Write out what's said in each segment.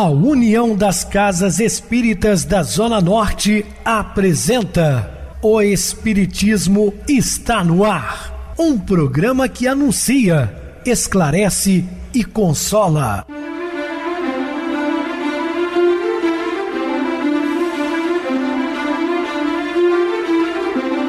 A União das Casas Espíritas da Zona Norte apresenta O Espiritismo está no ar. Um programa que anuncia, esclarece e consola.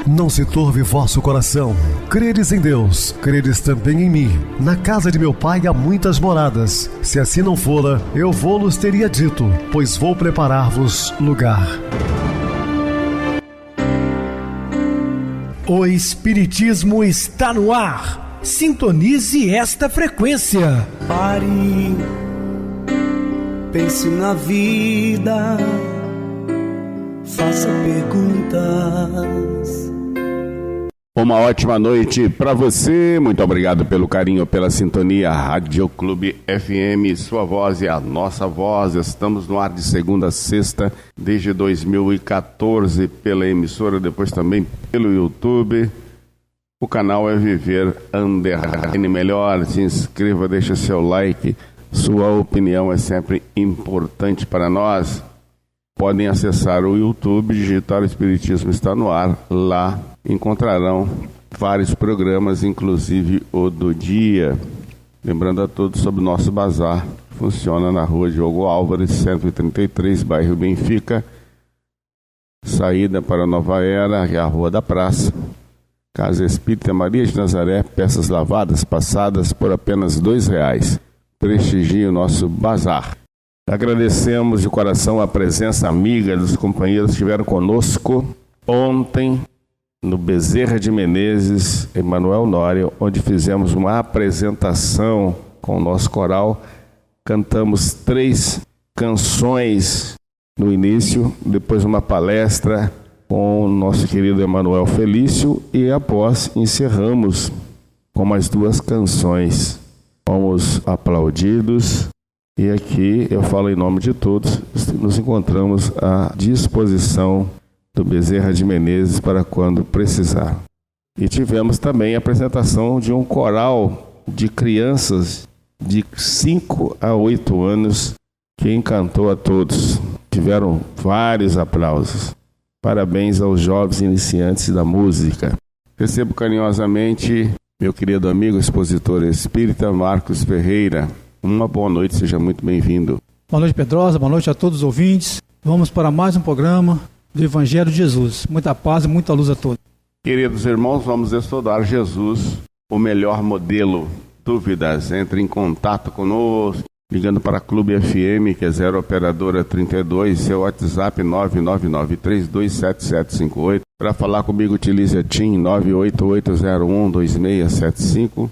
Não se turve vosso coração. Credes em Deus, credes também em mim. Na casa de meu pai há muitas moradas. Se assim não fora, eu vou-los teria dito, pois vou preparar-vos lugar. O Espiritismo está no ar. Sintonize esta frequência. Pare, pense na vida, faça perguntas. Uma ótima noite para você, muito obrigado pelo carinho, pela sintonia. Rádio Clube FM, sua voz é a nossa voz. Estamos no ar de segunda a sexta, desde 2014, pela emissora, depois também pelo YouTube. O canal é Viver Underline Melhor. Se inscreva, deixa seu like, sua opinião é sempre importante para nós. Podem acessar o YouTube, digitar o Espiritismo está no ar, lá encontrarão vários programas, inclusive o do dia. Lembrando a todos sobre o nosso bazar, funciona na rua Diogo Álvares, 133, bairro Benfica, saída para Nova Era, que é a Rua da Praça. Casa Espírita Maria de Nazaré, peças lavadas, passadas por apenas R$2. Prestigie o nosso bazar. Agradecemos de coração a presença amiga dos companheiros que estiveram conosco ontem no Bezerra de Menezes, Emanuel Nório, onde fizemos uma apresentação com o nosso coral. Cantamos 3 canções no início, depois uma palestra com o nosso querido Emanuel Felício e após encerramos com mais 2 canções. Fomos aplaudidos. E aqui eu falo em nome de todos, nos encontramos à disposição do Bezerra de Menezes para quando precisar. E tivemos também a apresentação de um coral de crianças de 5 a 8 anos que encantou a todos. Tiveram vários aplausos. Parabéns aos jovens iniciantes da música. Recebo carinhosamente meu querido amigo expositor espírita Marcos Ferreira. Uma boa noite, seja muito bem-vindo. Boa noite, Pedrosa, boa noite a todos os ouvintes. Vamos para mais um programa do Evangelho de Jesus. Muita paz e muita luz a todos. Queridos irmãos, vamos estudar Jesus, o melhor modelo. Dúvidas? Entre em contato conosco, ligando para a Clube FM, que é 0 operadora 32, seu WhatsApp 999327758. Para falar comigo, utilize a TIM 988012675.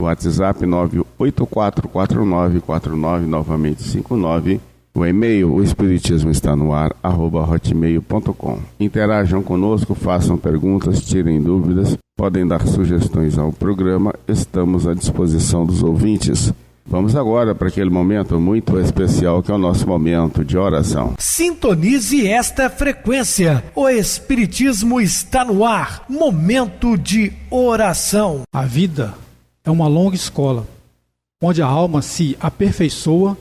WhatsApp 9844949, novamente 59. O e-mail, o espiritismo está no ar, @hotmail.com. Interajam conosco, façam perguntas, tirem dúvidas, podem dar sugestões ao programa, estamos à disposição dos ouvintes. Vamos agora para aquele momento muito especial que é o nosso momento de oração. Sintonize esta frequência. O Espiritismo está no ar. Momento de oração. A vida é uma longa escola, onde a alma se aperfeiçoa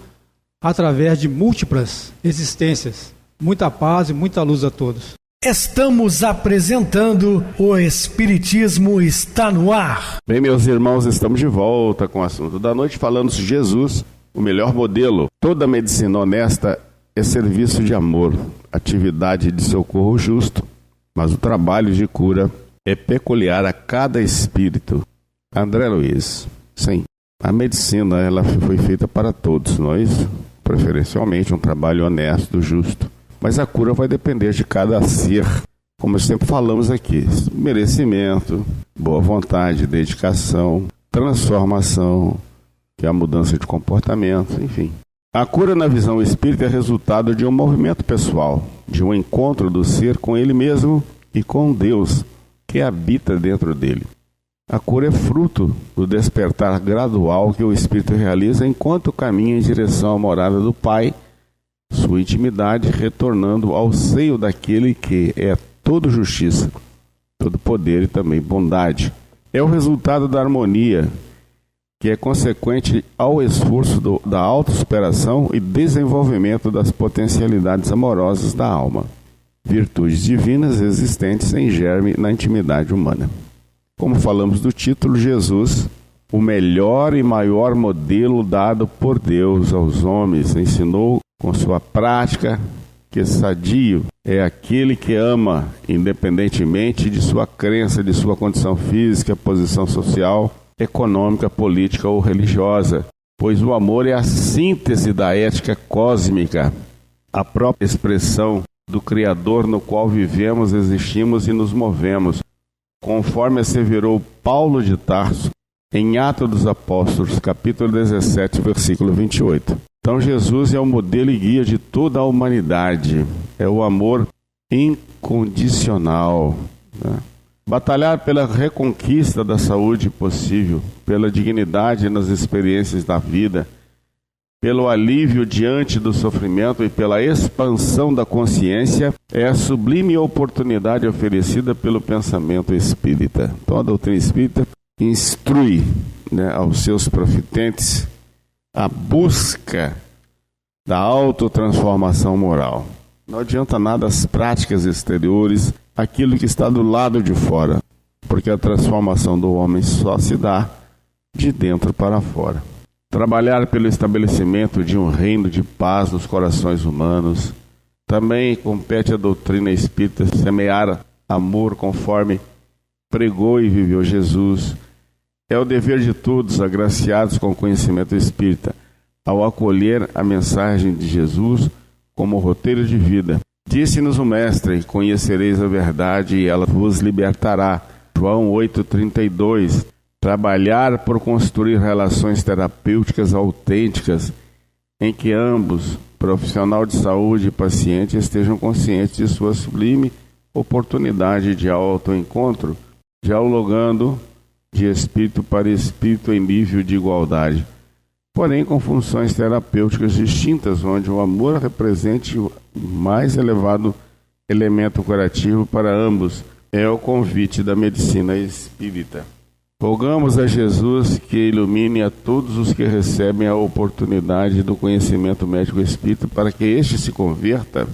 através de múltiplas existências. Muita paz e muita luz a todos. Estamos apresentando O Espiritismo está no ar. Bem, meus irmãos, estamos de volta com o assunto da noite, falando de Jesus, o melhor modelo. Toda medicina honesta é serviço de amor, atividade de socorro justo, mas o trabalho de cura é peculiar a cada espírito. André Luiz, sim, a medicina ela foi feita para todos nós, preferencialmente um trabalho honesto, justo, mas a cura vai depender de cada ser, como sempre falamos aqui, merecimento, boa vontade, dedicação, transformação, que é a mudança de comportamento, enfim. A cura na visão espírita é resultado de um movimento pessoal, de um encontro do ser com ele mesmo e com Deus, que habita dentro dele. A cura é fruto do despertar gradual que o espírito realiza enquanto caminha em direção à morada do Pai, sua intimidade retornando ao seio daquele que é todo justiça, todo poder e também bondade. É o resultado da harmonia que é consequente ao esforço da autossuperação e desenvolvimento das potencialidades amorosas da alma, virtudes divinas existentes em germe na intimidade humana. Como falamos do título, Jesus, o melhor e maior modelo dado por Deus aos homens, ensinou com sua prática que sadio é aquele que ama, independentemente de sua crença, de sua condição física, posição social, econômica, política ou religiosa, pois o amor é a síntese da ética cósmica, a própria expressão do Criador no qual vivemos, existimos e nos movemos, conforme asseverou Paulo de Tarso em Atos dos Apóstolos, capítulo 17, versículo 28. Então Jesus é o modelo e guia de toda a humanidade, é o amor incondicional, né? Batalhar pela reconquista da saúde possível, pela dignidade nas experiências da vida, pelo alívio diante do sofrimento e pela expansão da consciência é a sublime oportunidade oferecida pelo pensamento espírita. Então a doutrina espírita instrui, né, aos seus profitentes a busca da autotransformação moral. Não adianta nada as práticas exteriores, aquilo que está do lado de fora, porque a transformação do homem só se dá de dentro para fora. Trabalhar pelo estabelecimento de um reino de paz nos corações humanos. Também compete à doutrina espírita semear amor conforme pregou e viveu Jesus. É o dever de todos, agraciados com o conhecimento espírita, ao acolher a mensagem de Jesus como roteiro de vida. Disse-nos o Mestre: conhecereis a verdade e ela vos libertará. João 8,32. Trabalhar por construir relações terapêuticas autênticas em que ambos, profissional de saúde e paciente, estejam conscientes de sua sublime oportunidade de autoencontro, dialogando de espírito para espírito em nível de igualdade, porém com funções terapêuticas distintas, onde o amor represente o mais elevado elemento curativo para ambos. É o convite da medicina espírita. Rogamos a Jesus que ilumine a todos os que recebem a oportunidade do conhecimento médico espírita para que este se converta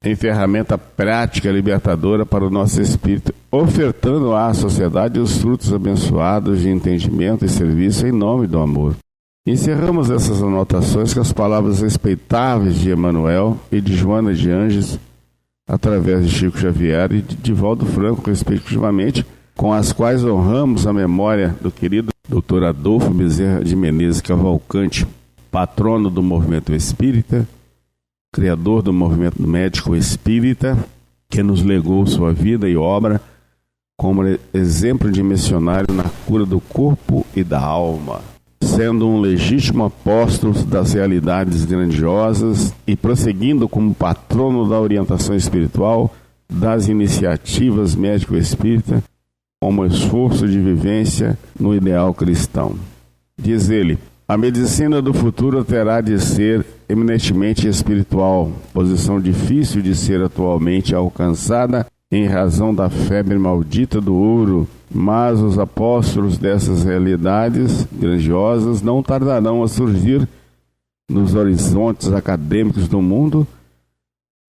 em ferramenta prática libertadora para o nosso espírito, ofertando à sociedade os frutos abençoados de entendimento e serviço em nome do amor. Encerramos essas anotações com as palavras respeitáveis de Emmanuel e de Joana de Ângeles, através de Chico Xavier e de Divaldo Franco, respectivamente, com as quais honramos a memória do querido Dr. Adolfo Bezerra de Menezes Cavalcante, patrono do movimento espírita, criador do movimento médico espírita, que nos legou sua vida e obra como exemplo de missionário na cura do corpo e da alma, sendo um legítimo apóstolo das realidades grandiosas e prosseguindo como patrono da orientação espiritual, das iniciativas médico-espírita, como esforço de vivência no ideal cristão. Diz ele: a medicina do futuro terá de ser eminentemente espiritual, posição difícil de ser atualmente alcançada em razão da febre maldita do ouro, mas os apóstolos dessas realidades grandiosas não tardarão a surgir nos horizontes acadêmicos do mundo,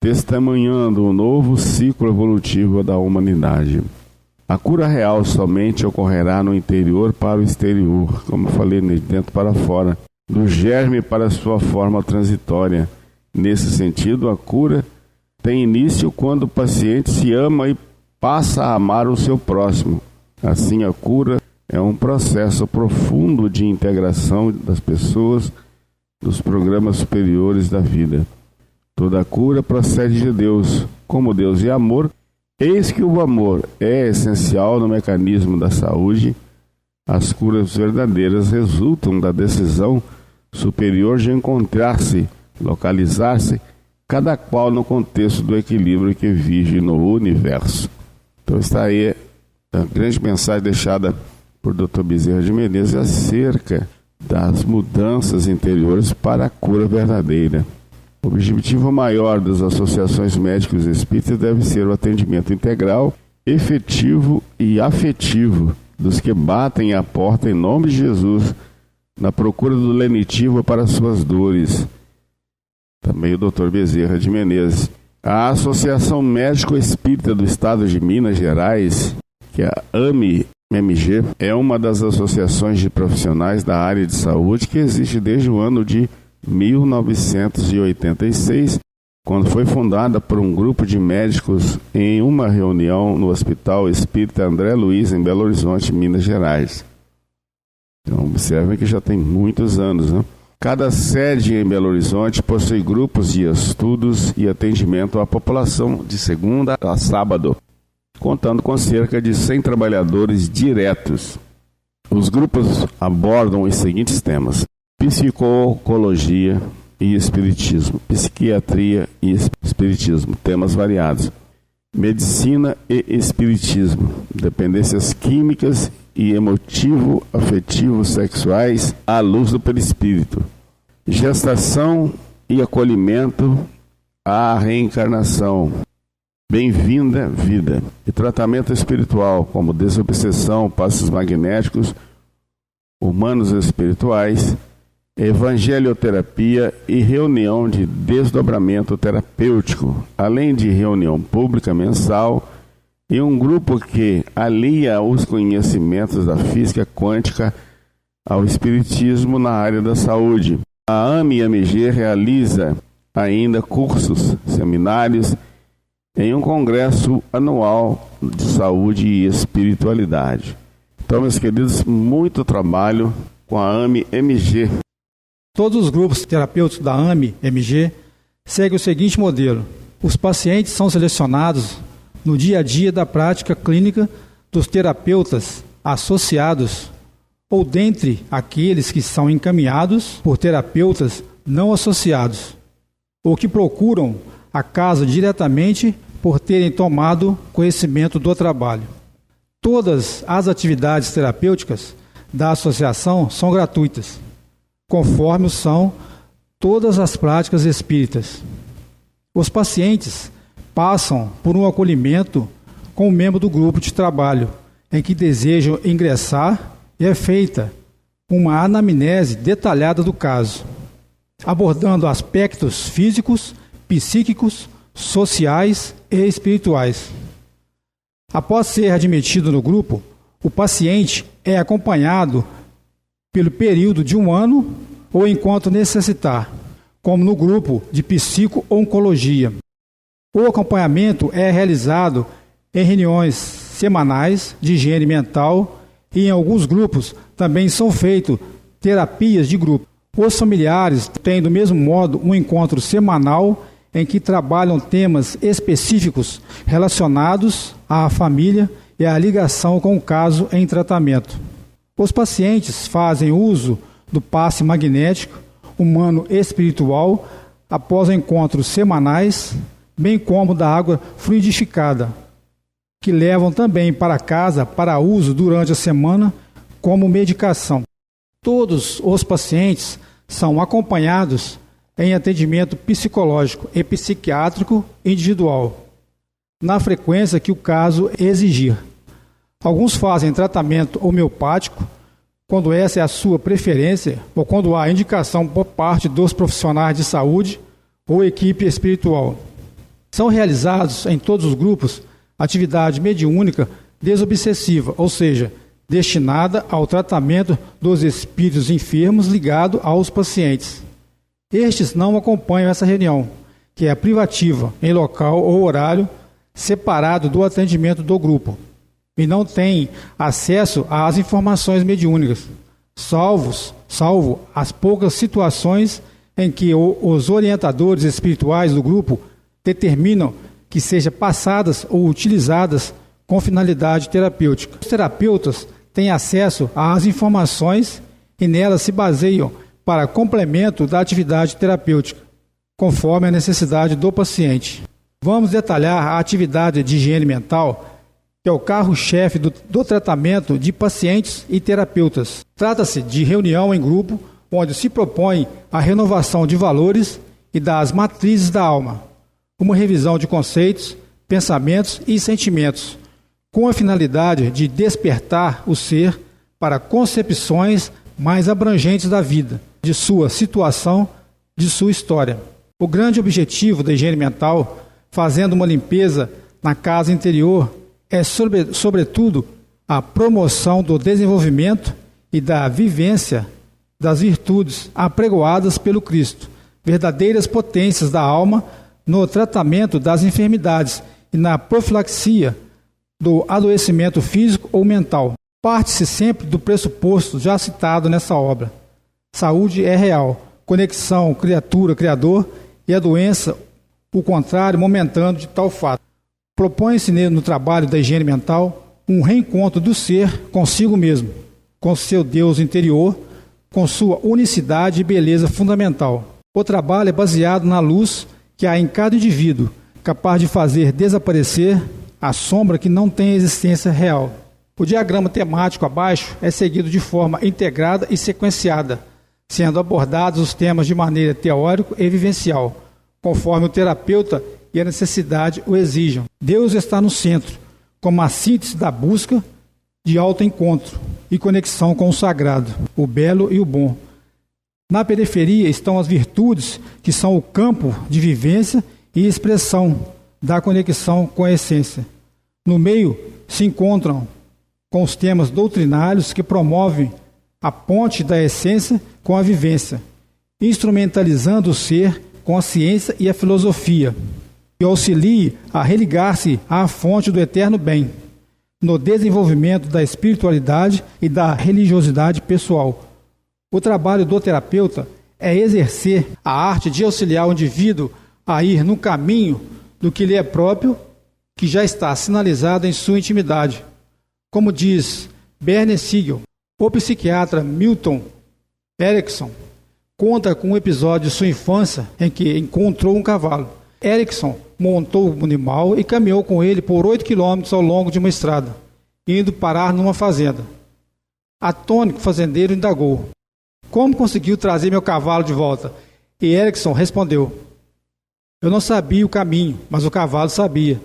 testemunhando um novo ciclo evolutivo da humanidade. A cura real somente ocorrerá no interior para o exterior, como falei, de dentro para fora, do germe para sua forma transitória. Nesse sentido, a cura tem início quando o paciente se ama e passa a amar o seu próximo. Assim, a cura é um processo profundo de integração das pessoas dos programas superiores da vida. Toda cura procede de Deus. Como Deus é amor, eis que o amor é essencial no mecanismo da saúde. As curas verdadeiras resultam da decisão superior de encontrar-se, localizar-se, cada qual no contexto do equilíbrio que vige no universo. Então está aí a grande mensagem deixada por Dr. Bezerra de Menezes acerca das mudanças interiores para a cura verdadeira. O objetivo maior das associações médicos espíritas deve ser o atendimento integral, efetivo e afetivo dos que batem à porta em nome de Jesus na procura do lenitivo para suas dores. Também o Dr. Bezerra de Menezes. A Associação Médico Espírita do Estado de Minas Gerais, que é a AMI-MG, é uma das associações de profissionais da área de saúde que existe desde o ano de 1986, quando foi fundada por um grupo de médicos em uma reunião no Hospital Espírita André Luiz, em Belo Horizonte, Minas Gerais. Então, observem que já tem muitos anos, né? Cada sede em Belo Horizonte possui grupos de estudos e atendimento à população de segunda a sábado, contando com cerca de 100 trabalhadores diretos. Os grupos abordam os seguintes temas: psicologia e espiritismo, psiquiatria e espiritismo, temas variados, medicina e espiritismo, dependências químicas e emotivo-afetivo-sexuais à luz do perispírito, gestação e acolhimento à reencarnação, bem-vinda vida, e tratamento espiritual, como desobsessão, passos magnéticos, humanos espirituais, evangelioterapia e reunião de desdobramento terapêutico, além de reunião pública mensal e um grupo que alia os conhecimentos da física quântica ao espiritismo na área da saúde. A AMI-MG realiza ainda cursos, seminários em um congresso anual de saúde e espiritualidade. Então, meus queridos, muito trabalho com a AMI-MG. Todos os grupos terapêuticos da AMI-MG seguem o seguinte modelo: os pacientes são selecionados no dia a dia da prática clínica dos terapeutas associados ou dentre aqueles que são encaminhados por terapeutas não associados ou que procuram a casa diretamente por terem tomado conhecimento do trabalho. Todas as atividades terapêuticas da associação são gratuitas, conforme são todas as práticas espíritas. Os pacientes passam por um acolhimento com um membro do grupo de trabalho em que desejam ingressar e é feita uma anamnese detalhada do caso, abordando aspectos físicos, psíquicos, sociais e espirituais. Após ser admitido no grupo, o paciente é acompanhado pelo período de 1 ano ou enquanto necessitar, como no grupo de psico-oncologia. O acompanhamento é realizado em reuniões semanais de higiene mental e em alguns grupos também são feitas terapias de grupo. Os familiares têm do mesmo modo um encontro semanal em que trabalham temas específicos relacionados à família e à ligação com o caso em tratamento. Os pacientes fazem uso do passe magnético humano espiritual após encontros semanais, bem como da água fluidificada, que levam também para casa para uso durante a semana como medicação. Todos os pacientes são acompanhados em atendimento psicológico e psiquiátrico individual, na frequência que o caso exigir. Alguns fazem tratamento homeopático, quando essa é a sua preferência, ou quando há indicação por parte dos profissionais de saúde ou equipe espiritual. São realizados em todos os grupos atividade mediúnica desobsessiva, ou seja, destinada ao tratamento dos espíritos enfermos ligado aos pacientes. Estes não acompanham essa reunião, que é privativa, em local ou horário separado do atendimento do grupo, e não têm acesso às informações mediúnicas, salvo as poucas situações em que os orientadores espirituais do grupo determinam que sejam passadas ou utilizadas com finalidade terapêutica. Os terapeutas têm acesso às informações e nelas se baseiam para complemento da atividade terapêutica, conforme a necessidade do paciente. Vamos detalhar a atividade de higiene mental, que é o carro-chefe do tratamento de pacientes e terapeutas. Trata-se de reunião em grupo, onde se propõe a renovação de valores e das matrizes da alma, uma revisão de conceitos, pensamentos e sentimentos, com a finalidade de despertar o ser para concepções mais abrangentes da vida, de sua situação, de sua história. O grande objetivo da higiene mental, fazendo uma limpeza na casa interior, é sobretudo a promoção do desenvolvimento e da vivência das virtudes apregoadas pelo Cristo, verdadeiras potências da alma no tratamento das enfermidades e na profilaxia do adoecimento físico ou mental. Parte-se sempre do pressuposto já citado nessa obra. Saúde é real, conexão criatura-criador, e a doença, o contrário momentâneo de tal fato. Propõe-se no trabalho da higiene mental um reencontro do ser consigo mesmo, com seu Deus interior, com sua unicidade e beleza fundamental. O trabalho é baseado na luz que há em cada indivíduo, capaz de fazer desaparecer a sombra que não tem existência real. O diagrama temático abaixo é seguido de forma integrada e sequenciada, sendo abordados os temas de maneira teórica e vivencial, conforme o terapeuta e a necessidade o exijam. Deus está no centro, como a síntese da busca de autoencontro e conexão com o sagrado, o belo e o bom. Na periferia estão as virtudes, que são o campo de vivência e expressão da conexão com a essência. No meio se encontram com os temas doutrinários que promovem a ponte da essência com a vivência, instrumentalizando o ser com a ciência e a filosofia, que auxilie a religar-se à fonte do eterno bem, no desenvolvimento da espiritualidade e da religiosidade pessoal. O trabalho do terapeuta é exercer a arte de auxiliar o indivíduo a ir no caminho do que lhe é próprio, que já está sinalizado em sua intimidade. Como diz Bernie Siegel, o psiquiatra Milton Erickson conta com um episódio de sua infância em que encontrou um cavalo. Erickson montou o animal e caminhou com ele por 8 quilômetros ao longo de uma estrada, indo parar numa fazenda. Atônito, o fazendeiro indagou: "Como conseguiu trazer meu cavalo de volta?" E Erickson respondeu: "Eu não sabia o caminho, mas o cavalo sabia.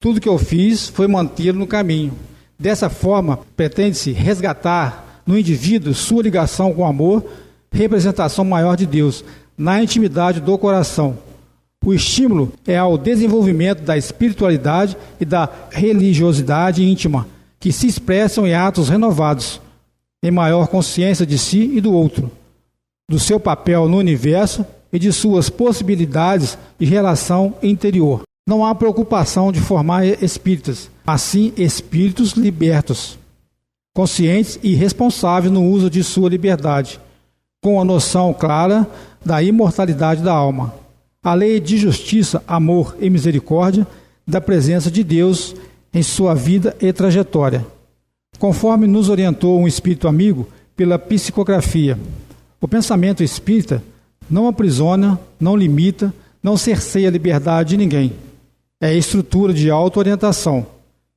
Tudo que eu fiz foi mantê-lo no caminho." Dessa forma, pretende-se resgatar no indivíduo sua ligação com o amor, representação maior de Deus, na intimidade do coração. O estímulo é ao desenvolvimento da espiritualidade e da religiosidade íntima, que se expressam em atos renovados, em maior consciência de si e do outro, do seu papel no universo e de suas possibilidades de relação interior. Não há preocupação de formar espíritas, mas sim espíritos libertos, conscientes e responsáveis no uso de sua liberdade, com a noção clara da imortalidade da alma, a lei de justiça, amor e misericórdia da presença de Deus em sua vida e trajetória. Conforme nos orientou um espírito amigo pela psicografia, o pensamento espírita não aprisiona, não limita, não cerceia a liberdade de ninguém. É a estrutura de auto-orientação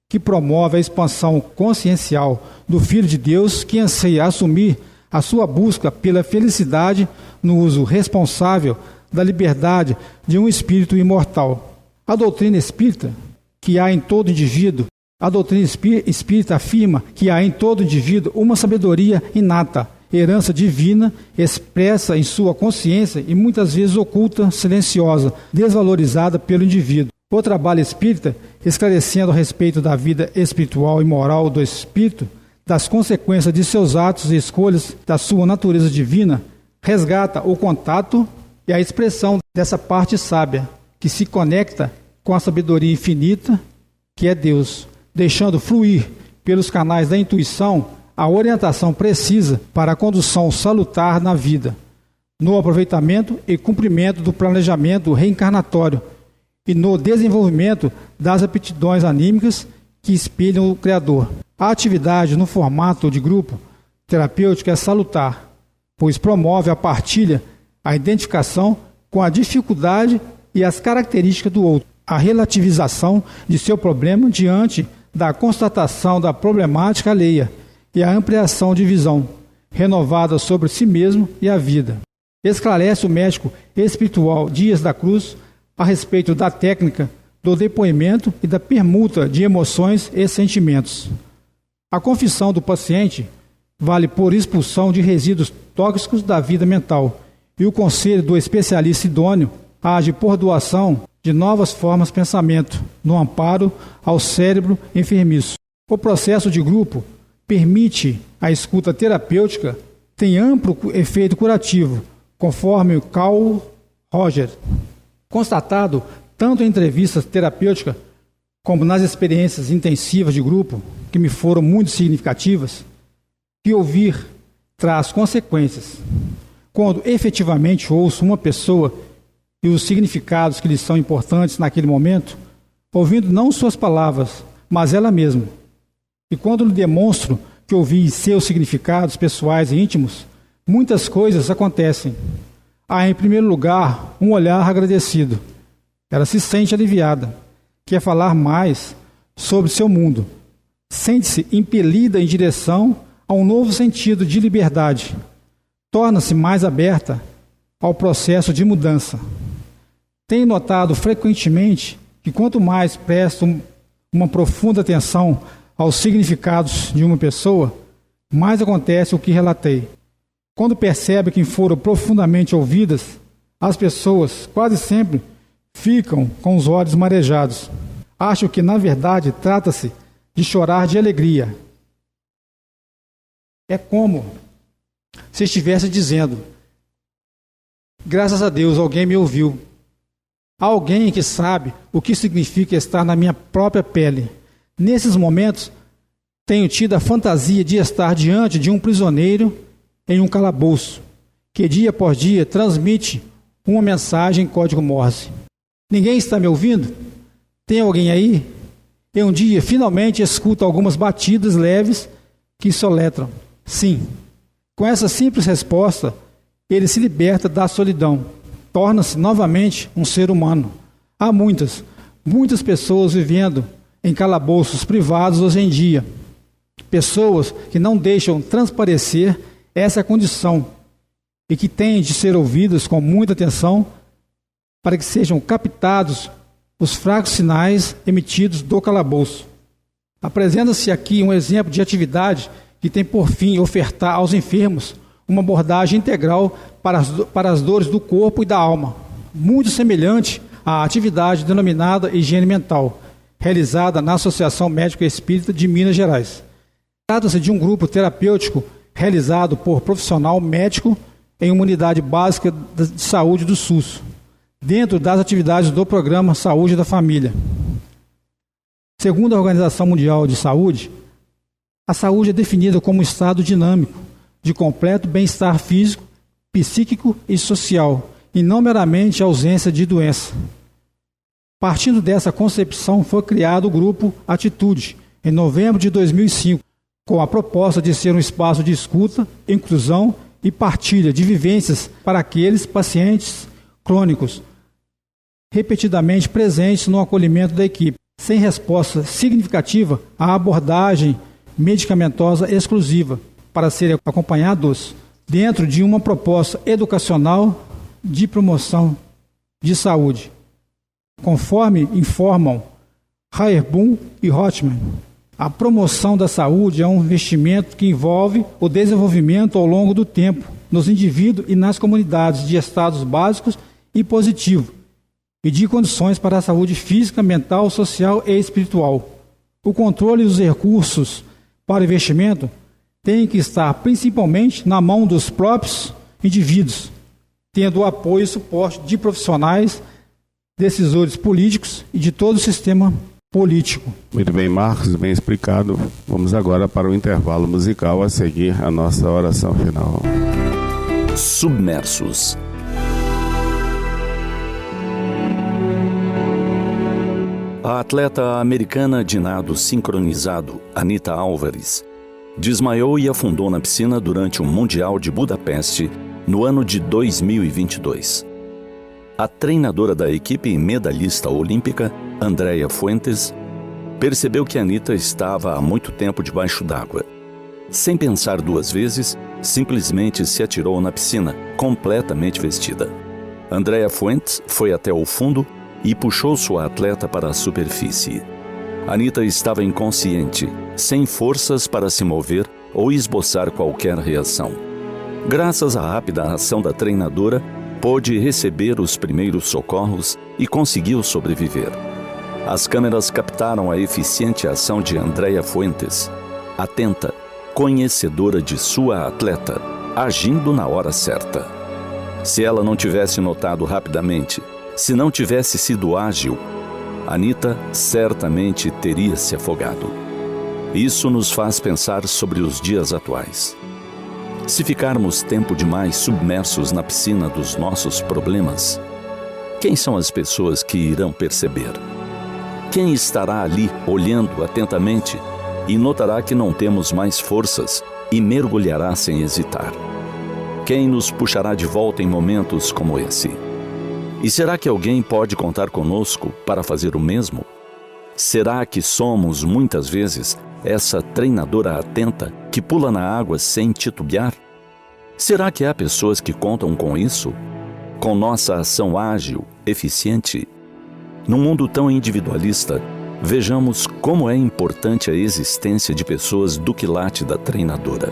que promove a expansão consciencial do Filho de Deus, que anseia assumir a sua busca pela felicidade no uso responsável da liberdade de um espírito imortal. A doutrina espírita, que há em todo indivíduo, a doutrina espírita afirma que há em todo indivíduo uma sabedoria inata, herança divina, expressa em sua consciência e muitas vezes oculta, silenciosa, desvalorizada pelo indivíduo. O trabalho espírita, esclarecendo a respeito da vida espiritual e moral do espírito, das consequências de seus atos e escolhas, da sua natureza divina, resgata o contato e a expressão dessa parte sábia, que se conecta com a sabedoria infinita, que é Deus, deixando fluir pelos canais da intuição a orientação precisa para a condução salutar na vida, no aproveitamento e cumprimento do planejamento reencarnatório e no desenvolvimento das aptidões anímicas que espelham o Criador. A atividade no formato de grupo terapêutico é salutar, pois promove a partilha, a identificação com a dificuldade e as características do outro, a relativização de seu problema diante da constatação da problemática alheia e a ampliação de visão renovada sobre si mesmo e a vida. Esclarece o médico espiritual Dias da Cruz a respeito da técnica do depoimento e da permuta de emoções e sentimentos. A confissão do paciente vale por expulsão de resíduos tóxicos da vida mental, e o conselho do especialista idôneo age por doação de novas formas de pensamento, no amparo ao cérebro enfermiço. O processo de grupo permite a escuta terapêutica, tem amplo efeito curativo, conforme Carl Rogers. Constatado, tanto em entrevistas terapêuticas como nas experiências intensivas de grupo, que me foram muito significativas, que ouvir traz consequências. Quando efetivamente ouço uma pessoa e os significados que lhes são importantes naquele momento, ouvindo não suas palavras, mas ela mesma. E quando lhe demonstro que ouvi seus significados pessoais e íntimos, muitas coisas acontecem. Há, em primeiro lugar, um olhar agradecido. Ela se sente aliviada, quer falar mais sobre seu mundo. Sente-se impelida em direção a um novo sentido de liberdade. Torna-se mais aberta ao processo de mudança. Tenho notado frequentemente que quanto mais presto uma profunda atenção aos significados de uma pessoa, mais acontece o que relatei. Quando percebe que foram profundamente ouvidas, as pessoas quase sempre ficam com os olhos marejados. Acho que, na verdade, trata-se de chorar de alegria. É como se estivesse dizendo: graças a Deus, alguém me ouviu. Alguém que sabe o que significa estar na minha própria pele. Nesses momentos, tenho tido a fantasia de estar diante de um prisioneiro em um calabouço, que dia após dia transmite uma mensagem em código Morse. Ninguém está me ouvindo? Tem alguém aí? E um dia, finalmente, escuto algumas batidas leves que soletram: sim. Com essa simples resposta, ele se liberta da solidão. Torna-se novamente um ser humano. Há muitas pessoas vivendo em calabouços privados hoje em dia. Pessoas que não deixam transparecer essa condição e que têm de ser ouvidas com muita atenção para que sejam captados os fracos sinais emitidos do calabouço. Apresenta-se aqui um exemplo de atividade que tem por fim ofertar aos enfermos uma abordagem integral para as dores do corpo e da alma, muito semelhante à atividade denominada higiene mental, realizada na Associação Médica Espírita de Minas Gerais. Trata-se de um grupo terapêutico realizado por profissional médico em uma unidade básica de saúde do SUS, dentro das atividades do Programa Saúde da Família. Segundo a Organização Mundial de Saúde, a saúde é definida como um estado dinâmico, de completo bem-estar físico, psíquico e social, e não meramente a ausência de doença. Partindo dessa concepção, foi criado o Grupo Atitude, em novembro de 2005, com a proposta de ser um espaço de escuta, inclusão e partilha de vivências para aqueles pacientes crônicos, repetidamente presentes no acolhimento da equipe, sem resposta significativa à abordagem medicamentosa exclusiva, para serem acompanhados dentro de uma proposta educacional de promoção de saúde. Conforme informam Hairbun e Hotman, a promoção da saúde é um investimento que envolve o desenvolvimento ao longo do tempo, nos indivíduos e nas comunidades, de estados básicos e positivos, e de condições para a saúde física, mental, social e espiritual. O controle dos recursos para o investimento tem que estar principalmente na mão dos próprios indivíduos, tendo o apoio e suporte de profissionais, decisores políticos e de todo o sistema político. Muito bem, Marcos, bem explicado. Vamos agora para o intervalo musical, a seguir a nossa oração final. Submersos. A atleta americana de nado sincronizado, Anita Álvares, desmaiou e afundou na piscina durante o Mundial de Budapeste no ano de 2022. A treinadora da equipe e medalhista olímpica, Andrea Fuentes, percebeu que Anita estava há muito tempo debaixo d'água. Sem pensar duas vezes, simplesmente se atirou na piscina, completamente vestida. Andrea Fuentes foi até o fundo e puxou sua atleta para a superfície. Anita estava inconsciente, sem forças para se mover ou esboçar qualquer reação. Graças à rápida ação da treinadora, pôde receber os primeiros socorros e conseguiu sobreviver. As câmeras captaram a eficiente ação de Andréia Fuentes, atenta, conhecedora de sua atleta, agindo na hora certa. Se ela não tivesse notado rapidamente, se não tivesse sido ágil, Anita certamente teria se afogado. Isso nos faz pensar sobre os dias atuais. Se ficarmos tempo demais submersos na piscina dos nossos problemas, quem são as pessoas que irão perceber? Quem estará ali olhando atentamente e notará que não temos mais forças e mergulhará sem hesitar? Quem nos puxará de volta em momentos como esse? E será que alguém pode contar conosco para fazer o mesmo? Será que somos, muitas vezes, essa treinadora atenta que pula na água sem titubear? Será que há pessoas que contam com isso? Com nossa ação ágil, eficiente? Num mundo tão individualista, vejamos como é importante a existência de pessoas do quilate da treinadora.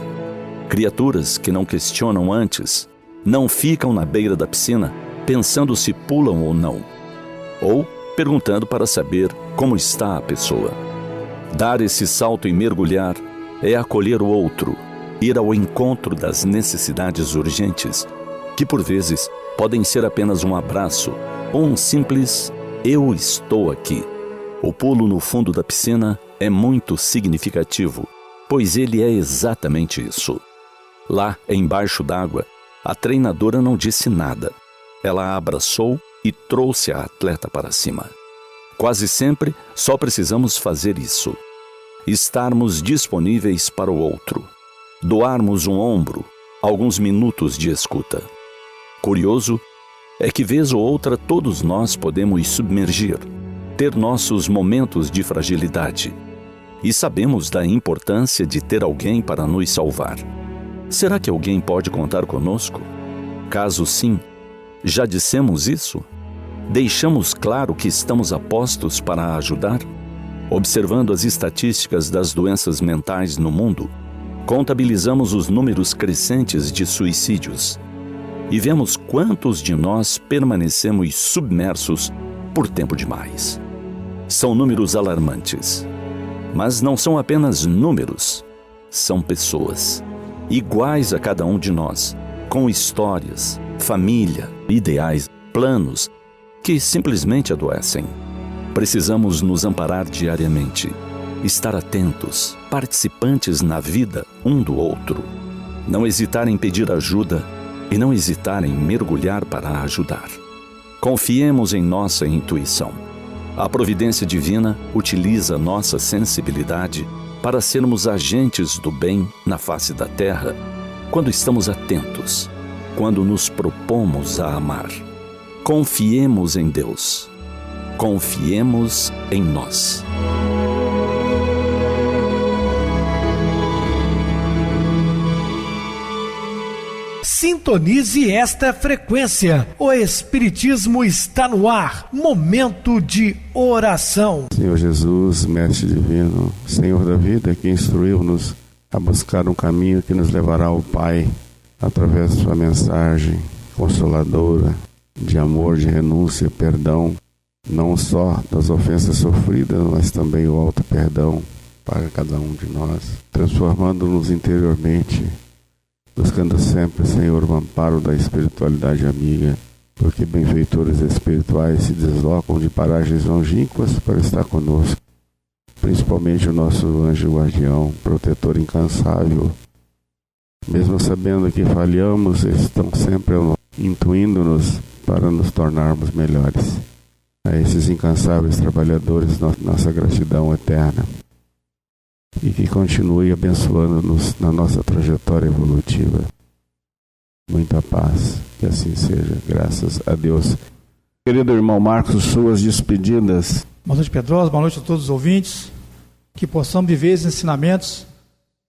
Criaturas que não questionam antes, não ficam na beira da piscina pensando se pulam ou não, ou perguntando para saber como está a pessoa. Dar esse salto e mergulhar é acolher o outro, ir ao encontro das necessidades urgentes, que por vezes podem ser apenas um abraço ou um simples "eu estou aqui". O pulo no fundo da piscina é muito significativo, pois ele é exatamente isso. Lá, embaixo d'água, a treinadora não disse nada. Ela a abraçou e trouxe a atleta para cima. Quase sempre só precisamos fazer isso. Estarmos disponíveis para o outro. Doarmos um ombro, alguns minutos de escuta. Curioso é que vez ou outra todos nós podemos submergir, ter nossos momentos de fragilidade. E sabemos da importância de ter alguém para nos salvar. Será que alguém pode contar conosco? Caso sim, já dissemos isso? Deixamos claro que estamos a postos para ajudar? Observando as estatísticas das doenças mentais no mundo, contabilizamos os números crescentes de suicídios e vemos quantos de nós permanecemos submersos por tempo demais. São números alarmantes. Mas não são apenas números, são pessoas, iguais a cada um de nós, com histórias, família, ideais, planos, que simplesmente adoecem. Precisamos nos amparar diariamente, estar atentos, participantes na vida um do outro, não hesitar em pedir ajuda e não hesitar em mergulhar para ajudar. Confiemos em nossa intuição. A providência divina utiliza nossa sensibilidade para sermos agentes do bem na face da terra, quando estamos atentos, quando nos propomos a amar. Confiemos em Deus. Confiemos em nós. Sintonize esta frequência. O Espiritismo está no ar. Momento de oração. Senhor Jesus, Mestre Divino, Senhor da vida, que instruiu-nos a buscar um caminho que nos levará ao Pai, através de sua mensagem consoladora, de amor, de renúncia, perdão, não só das ofensas sofridas, mas também o alto perdão para cada um de nós, transformando-nos interiormente, buscando sempre, Senhor, o amparo da espiritualidade amiga, porque benfeitores espirituais se deslocam de paragens longínquas para estar conosco, principalmente o nosso anjo guardião, protetor incansável. Mesmo sabendo que falhamos, eles estão sempre intuindo-nos para nos tornarmos melhores. A esses incansáveis trabalhadores, nossa gratidão eterna. E que continue abençoando-nos na nossa trajetória evolutiva. Muita paz, que assim seja, graças a Deus. Querido irmão Marcos, suas despedidas. Boa noite, Pedrosa, boa noite a todos os ouvintes. Que possamos viver esses ensinamentos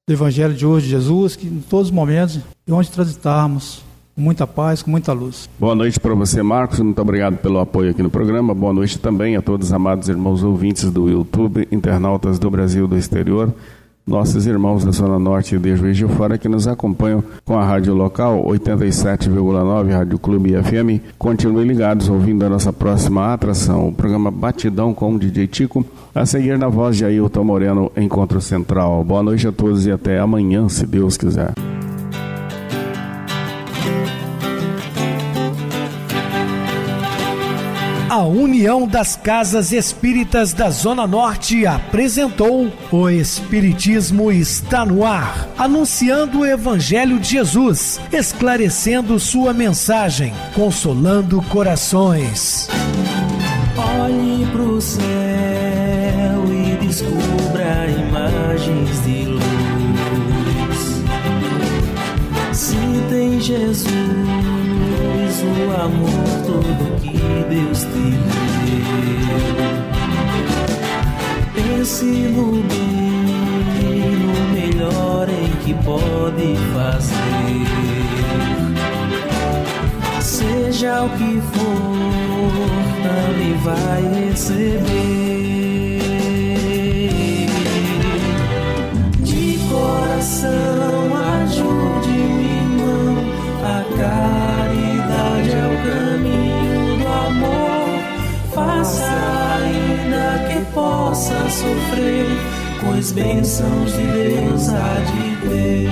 do Evangelho de hoje de Jesus, que em todos os momentos, e onde transitarmos, com muita paz, com muita luz. Boa noite para você, Marcos, muito obrigado pelo apoio aqui no programa. Boa noite também a todos os amados irmãos ouvintes do YouTube, internautas do Brasil e do exterior. nossos irmãos da Zona Norte e de Juiz de Fora que nos acompanham com a rádio local 87,9 Rádio Clube FM. Continuem ligados ouvindo a nossa próxima atração, o programa Batidão com o DJ Tico, a seguir na voz de Ailton Moreno, Encontro Central. Boa noite a todos e até amanhã, se Deus quiser. A União das Casas Espíritas da Zona Norte apresentou O Espiritismo Está no Ar, anunciando o Evangelho de Jesus, esclarecendo sua mensagem, consolando corações. Olhe pro céu e descubra imagens de luz. Sinta em Jesus o amor todo que Deus te deu. Pense no bem, no melhor em que pode fazer. Seja o que for, também vai receber. De coração, ajude-me, irmão, a caridade é o caminho do amor. Faça ainda que possa sofrer, pois bênçãos de Deus há de ter.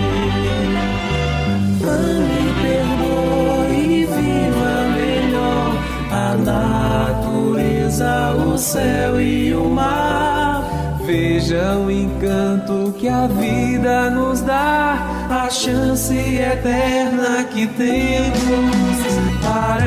Ame, perdoe e viva melhor a natureza, o céu e o mar. Veja o encanto que a vida nos dá, a chance eterna que temos para